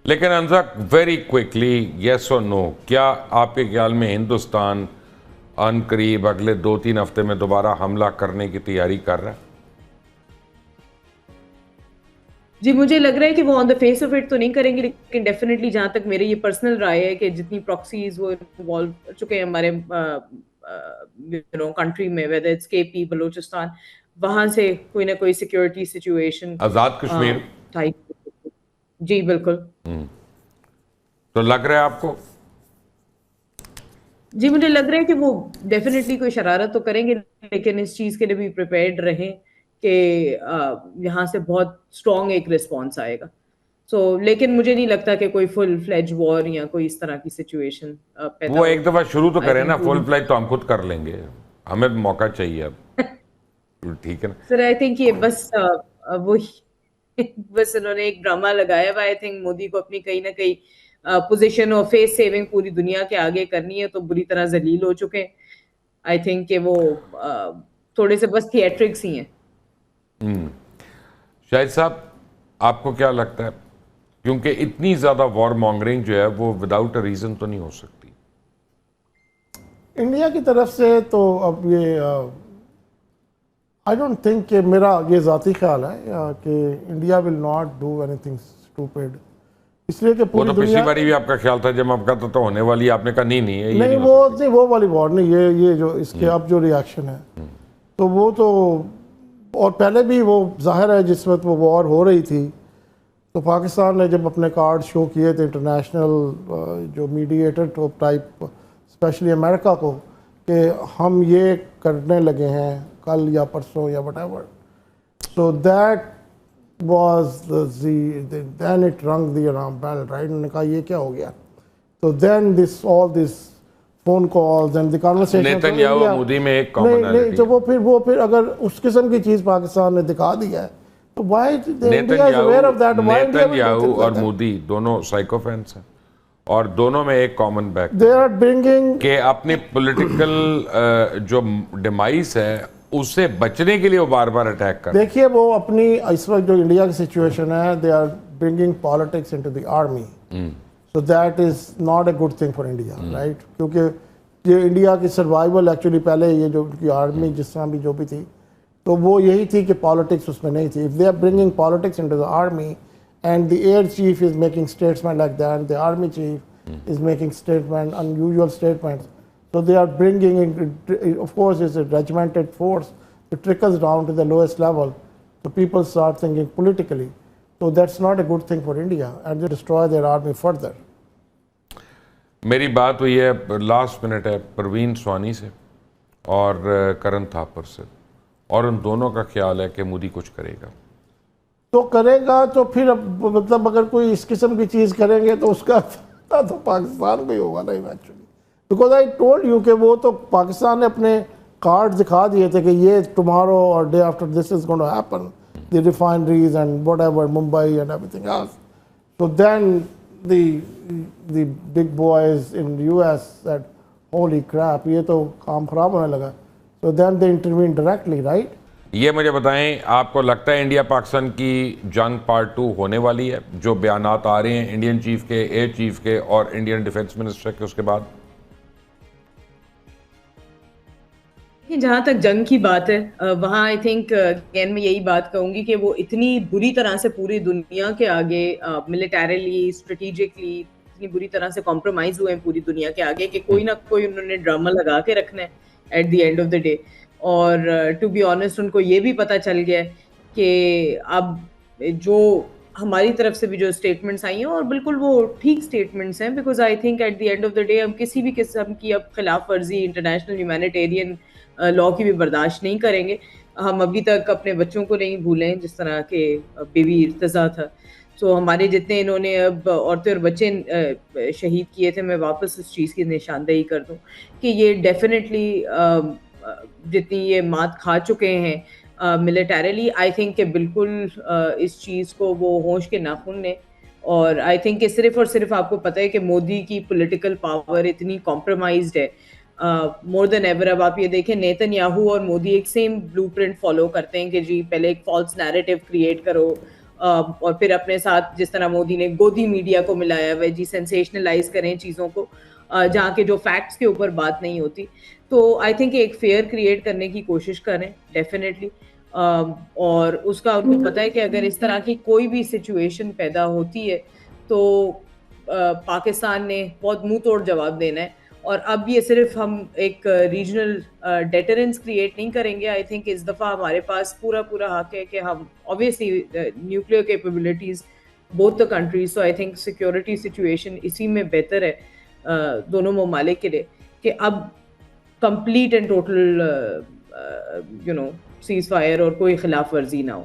لیکن انزا very quickly یس اور نو، کیا آپ کے خیال میں ہندوستان ان قریب اگلے 2-3 ہفتے میں دوبارہ حملہ کرنے کی تیاری کر رہا ہے؟ جی مجھے لگ رہا ہے کہ وہ آن دا فیس آف اٹ تو نہیں کریں گے، لیکن ڈیفینیٹلی جہاں تک میری یہ پرسنل رائے ہے کہ جتنی پراکسیز وہ انوالو چکے ہیں ہمارے کنٹری میں، ویدر اٹس کے پی بلوچستان، وہاں سے کوئی نہ کوئی سیکورٹی سچویشن آزاد کشمیر جی بالکل. تو لگ رہا ہے آپ کو؟ جی مجھے لگ رہا ہے کہ وہ ڈیفینیٹلی کوئی شرارت تو کریں گے، لیکن اس چیز کے لیے بھی پریپیئرڈ رہیں کہ یہاں سے بہت اسٹرانگ ایک رسپانس آئے گا. لیکن مجھے نہیں لگتا کہ کوئی فل فلیج وار یا کوئی اس طرح کی سچویشن پیدا وہ ہو. ایک دفعہ شروع تو کریں نا، فل فلیج تو ہم خود کر لیں گے، ہمیں موقع چاہیے اب. ٹھیک ہے نا سر آئی تھنک یہ بس انہوں نے ایک ڈرامہ لگایا ہوا. آئی تھنک مودی کو اپنی کہیں نہ کہیں پوزیشن اور فیس سیونگ پوری دنیا کے آگے کرنی ہے، تو بری طرح ذلیل ہو چکے ہیں. آئی تھنک کہ وہ تھوڑے سے بس تھیٹرکس ہی ہیں. شاہد صاحب آپ کو کیا لگتا ہے، کیونکہ اتنی زیادہ وار مانگرنگ جو ہے وہ وداؤٹ اے ریزن تو نہیں ہو سکتی؟ انڈیا کی طرف سے تو اب یہ آئی ڈونٹ تھنک کہ میرا یہ ذاتی خیال ہے کہ India will not do anything stupid, اس لیے کہ وہ پوری تو پچھلی دنیا باری بھی آپ کا خیال تھا جب آپ کا تو ہونے والی، آپ نے کہا نہیں نہیں وہ والی وار نہیں، یہ جو اس کے اب جو ریاکشن ہے تو وہ تو، اور پہلے بھی وہ ظاہر ہے جس وقت وہ وار ہو رہی تھی تو پاکستان نے جب اپنے کارڈ شو کیے تھے انٹرنیشنل جو میڈیٹر ٹائپ اسپیشلی امریکہ کو کہ ہم یہ کرنے لگے ہیں کل یا پرسوں یا whatever, so that was then it rang the alarm bell right. انہوں نے کہا یہ کیا ہو گیا، تو then all this phone calls and the conversation. Netanyahu Modi میں ایک کامنالٹی تو وہ پھر اگر اس قسم کی چیز پاکستان نے دکھا دی ہے تو why India is aware of that, why India Netanyahu اور مودی دونوں سائیکو فینس ہیں، اور دونوں میں ایک common back they are bringing کہ اپنی پولیٹیکل جو ڈیمائس ہے اس سے بچنے کے لیے وہ بار بار اٹیک کر. دیکھیے وہ اپنی اس وقت جو انڈیا کی سچویشن ہے، they are bringing politics into the army, so that is not a good thing for India right, کیونکہ یہ انڈیا کی سروائیول ایکچولی پہلے یہ جو ان کی آرمی جس طرح بھی جو بھی تھی تو وہ یہی تھی کہ پالیٹکس اس میں نہیں تھی. If they are bringing politics into the army and the air chief is making statement like that, the army chief is making statement, unusual statements. So they are bringing, of course, it's a regimented force. It trickles down to the lowest level. So people start thinking politically. So that's not a good thing for India, and they destroy their army further. میری بات ہوئی ہے last minute ہے پروین سوانی سے اور کرن تھاپر سے، اور ان دونوں کا خیال ہے کہ مودی کچھ کرے گا. تو کرے گا تو پھر مطلب اگر کوئی اس قسم کی چیز کریں گے تو اس کا تو پاکستان میں ہوگا نا eventually, because I told you کہ وہ تو پاکستان نے اپنے کارڈ دکھا دیے تھے کہ یہ ٹمارو اور day after this is going to happen, the refineries and whatever Mumbai and everything else. So then the big boys in U S said holy crap, یہ تو کام خراب ہونے لگا. So then they intervene directly right. یہ مجھے بتائیں، آپ کو لگتا ہے انڈیا پاکستان کی جنگ پارٹ 2 ہونے والی ہے؟ جو بیانات آ رہے ہیں انڈین چیف کے، ایئر چیف کے اور انڈین ڈیفنس منسٹر کے اس کے بعد. جہاں تک جنگ کی بات ہے وہاں آئی تھنک اگین میں یہی بات کہوں گی کہ وہ اتنی بری طرح سے پوری دنیا کے آگے ملیٹریلی اسٹریٹجکلی اتنی بری طرح سے کمپرومائز ہوئے ہیں پوری دنیا کے آگے کہ کوئی نہ کوئی انہوں نے ڈرامہ لگا کے رکھنا ہے at the end of the day. اور ٹو بی آنیسٹ ان کو یہ بھی پتہ چل گیا کہ اب جو ہماری طرف سے بھی جو اسٹیٹمنٹس آئی ہیں اور بالکل وہ ٹھیک اسٹیٹمنٹس ہیں، because I think at the end of the day ہم کسی بھی قسم کی اب خلاف ورزی انٹرنیشنل ہیومینیٹیرین لاء کی بھی برداشت نہیں کریں گے. ہم ابھی تک اپنے بچوں کو نہیں بھولیں جس طرح کہ بیوی ارتضیٰ تھا. سو ہمارے جتنے انہوں نے اب عورتیں اور بچے شہید کیے تھے، میں واپس اس چیز کی نشاندہی کر دوں کہ یہ ڈیفینیٹلی جتنی یہ مات کھا چکے ہیں ملیٹریلی، آئی تھنک کہ بالکل اس چیز کو وہ ہوش کے ناخن نے. اور آئی تھنک کہ صرف اور صرف آپ کو پتہ ہے کہ مودی کی پولیٹیکل پاور اتنی کمپرومائزڈ ہے مور دین ایور. اب آپ یہ دیکھیں نیتن یاہو اور مودی ایک سیم بلو پرنٹ فالو کرتے ہیں کہ جی پہلے ایک فالس نیریٹو کریٹ کرو اور پھر اپنے ساتھ جس طرح مودی نے گودی میڈیا کو ملایا ہوا ہے جی, سینسیشنلائز کریں چیزوں کو جہاں کے جو فیکٹس کے اوپر بات نہیں ہوتی. تو آئی تھنک ایک فیئر کریٹ کرنے کی کوشش کریں ڈیفینیٹلی, اور اس کا ان کو پتہ ہے کہ اگر اس طرح کی کوئی بھی سچویشن پیدا ہوتی ہے تو پاکستان نے بہت منہ توڑ جواب دینا ہے. اور اب یہ صرف ہم ایک ریجنل ڈیٹرنس کریٹ نہیں کریں گے. آئی تھنک اس دفعہ ہمارے پاس پورا حق ہے کہ ہم obviously nuclear capabilities both the countries, so I think security situation اسی میں بہتر ہے دونوں ممالک کے لیے کہ اب complete and total cease fire اور کوئی خلاف ورزی نہ ہو.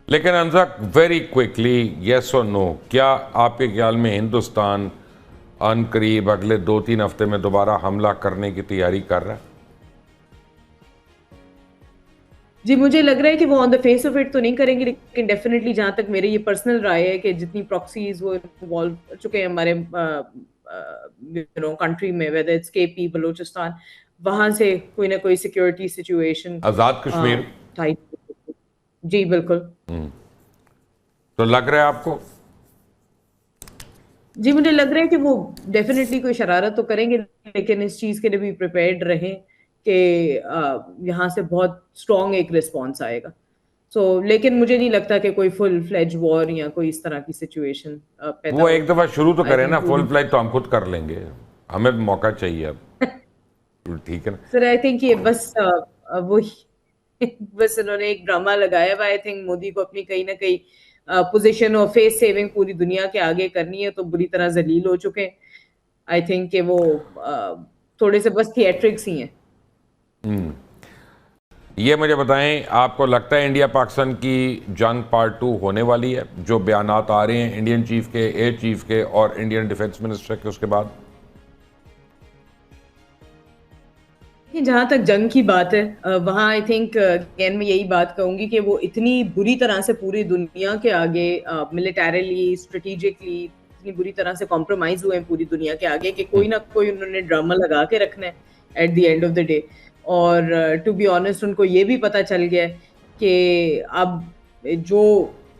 لیکن انزک ویری کوئکلی یس اور نو, کیا آپ کے خیال میں ہندوستان ان قریب اگلے 2-3 ہفتے میں دوبارہ حملہ کرنے کی تیاری کر رہا ہے؟ جی مجھے لگ رہا ہے کہ وہ آن دا فیس آف اٹ تو نہیں کریں گے, لیکن ڈیفینیٹلی جہاں تک میری یہ پرسنل رائے ہے کہ جتنی پراکسیز وہ انوالو چکے ہیں ہمارے کنٹری میں, ویدر اٹس کے پی, بلوچستان, وہاں سے کوئی نہ کوئی سیکورٹی سچویشن. آزاد کشمیر جی بالکل. تو لگ رہا ہے آپ کو؟ جی مجھے لگ رہا ہے کہ وہ ڈیفینیٹلی کوئی شرارت تو کریں گے, لیکن اس چیز کے لیے بھی پریپیئرڈ رہیں کہ یہاں سے بہت اسٹرانگ ایک رسپانس آئے گا. سو لیکن مجھے نہیں لگتا کہ کوئی فل فلیج وار یا کوئی اس طرح کی سچویشن پیدا ہو. وہ ایک دفعہ شروع تو کریں نا, فل فلیج تو ہم خود کر لیں گے, ہمیں موقع چاہیے اب. ٹھیک ہے نا سر, آئی تھنک یہ بس انہوں نے ایک ڈرامہ لگایا ہوا. آئی تھنک مودی کو اپنی کہیں نہ کہیں پوزیشن اور فیس سیونگ پوری دنیا کے آگے کرنی ہے, تو بری طرح ذلیل ہو چکے ہیں. آئی تھنک کہ وہ تھوڑے سے بس تھیٹرکس ہی ہیں. یہ مجھے بتائیں, آپ کو لگتا ہے انڈیا پاکستان کی جنگ پارٹ 2 ہونے والی ہے؟ جو بیانات آ رہے ہیں انڈین چیف کے, ایئر چیف کے اور انڈین ڈیفنس منسٹر کے اس کے بعد. جہاں تک جنگ کی بات ہے وہاں آئی تھنک اگین میں یہی بات کہوں گی کہ وہ اتنی بری طرح سے پوری دنیا کے آگے ملیٹریلی, اسٹریٹجکلی اتنی بری طرح سے کمپرومائز ہوئے ہیں پوری دنیا کے آگے کہ کوئی نہ کوئی انہوں نے ڈرامہ لگا کے رکھنا ہے at the end of the day. اور ٹو بی آنیسٹ ان کو یہ بھی پتہ چل گیا ہے کہ اب جو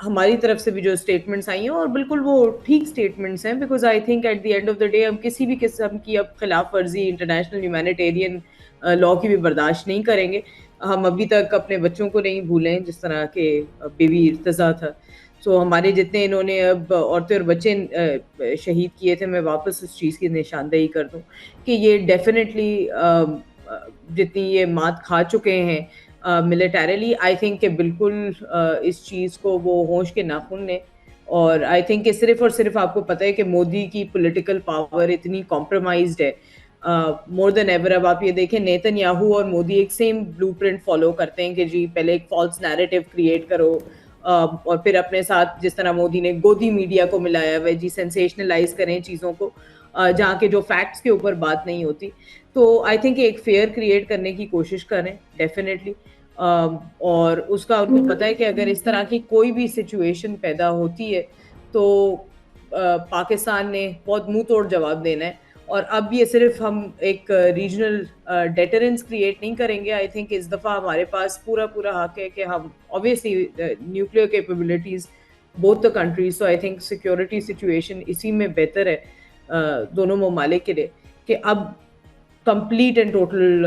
ہماری طرف سے بھی جو اسٹیٹمنٹس آئی ہیں, اور بالکل وہ ٹھیک اسٹیٹمنٹس ہیں, because I think at the end of the day ہم کسی بھی قسم کی اب خلاف ورزی انٹرنیشنل ہیومینیٹیرین لا کی بھی برداشت نہیں کریں گے. ہم ابھی تک اپنے بچوں کو نہیں بھولیں جس طرح کے بیبی ارتضیٰ تھا. سو ہمارے جتنے انہوں نے اب عورتیں اور بچے شہید کیے تھے, میں واپس اس چیز کی نشاندہی کر دوں کہ یہ ڈیفینیٹلی جتنی یہ مات کھا چکے ہیں ملیٹریلی, آئی تھنک کہ بالکل اس چیز کو وہ ہوش کے ناخن نے. اور آئی تھنک کہ صرف اور صرف آپ کو پتہ ہے کہ مودی کی پولیٹیکل پاور اتنی کمپرومائزڈ ہے مور دین ایور. اب آپ یہ دیکھیں نیتن یاہو اور مودی ایک سیم بلو پرنٹ فالو کرتے ہیں کہ جی پہلے ایک فالس نیریٹو کریٹ کرو, اور پھر اپنے ساتھ جس طرح مودی نے گودی میڈیا کو ملایا ہوا ہے جی, سینسیشنلائز کریں چیزوں کو جہاں کے جو فیکٹس کے اوپر بات نہیں ہوتی. تو آئی تھنک ایک فیئر کریٹ کرنے کی کوشش کریں ڈیفینیٹلی, اور اس کا ان کو پتہ ہے کہ اگر اس طرح کی کوئی بھی سچویشن پیدا ہوتی ہے تو پاکستان نے بہت منہ توڑ جواب دینا ہے. اور اب یہ صرف ہم ایک ریجنل ڈیٹرنس کریٹ نہیں کریں گے. آئی تھنک اس دفعہ ہمارے پاس پورا حق ہے کہ ہم obviously nuclear capabilities both the countries, so I think security situation اسی میں بہتر ہے دونوں ممالک کے لیے کہ اب کمپلیٹ اینڈ ٹوٹل